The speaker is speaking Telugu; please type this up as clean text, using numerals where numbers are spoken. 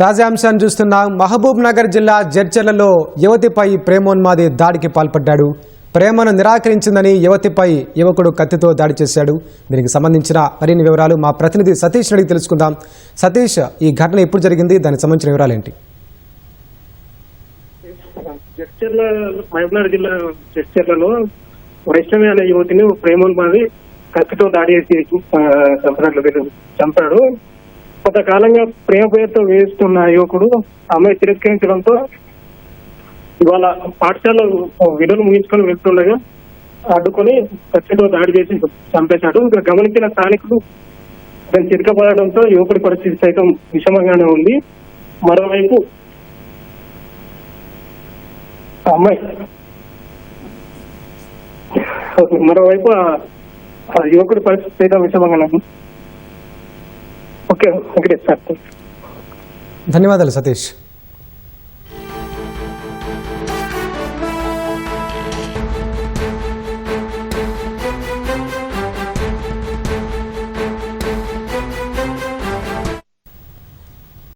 తాజా అంశాన్ని చూస్తున్నాం. మహబూబ్ నగర్ జిల్లా జడ్చర్లలో యువతిపై ప్రేమోన్మాది దాడికి పాల్పడ్డాడు. ప్రేమను నిరాకరించిందని యువతిపై యువకుడు కత్తితో దాడి చేశాడు. దీనికి సంబంధించిన మరిన్ని వివరాలు మా ప్రతినిధి సతీష్ అడిగి తెలుసుకుందాం. సతీష్, ఈ ఘటన ఎప్పుడు జరిగింది, దానికి సంబంధించిన వివరాలు ఏంటి? మహబూబ్ నగర్ జిల్లా జడ్చర్లలో వైష్ణవి అనే యువతిని ప్రేమోన్మాది కత్తితో దాడి చేసి చంపాడు. కొంతకాలంగా ప్రేమ పేరుతో వేస్తున్న యువకుడు అమ్మాయి తిరస్కరించడంతో ఇవాళ పాఠశాల విధులు ముగించుకొని వెళ్తుండగా అడ్డుకొని కత్తితో దాడి చేసి చంపేశాడు. ఇంకా గమనించిన స్థానికులు దాన్ని చిరకపడడంతో యువకుడి పరిస్థితి సైతం విషమంగానే ఉంది. మరోవైపు ఆ యువకుడి పరిస్థితి సైతం విషమంగానే ఉంది. Okay, sir. ధన్యవాదాలు సతీష్.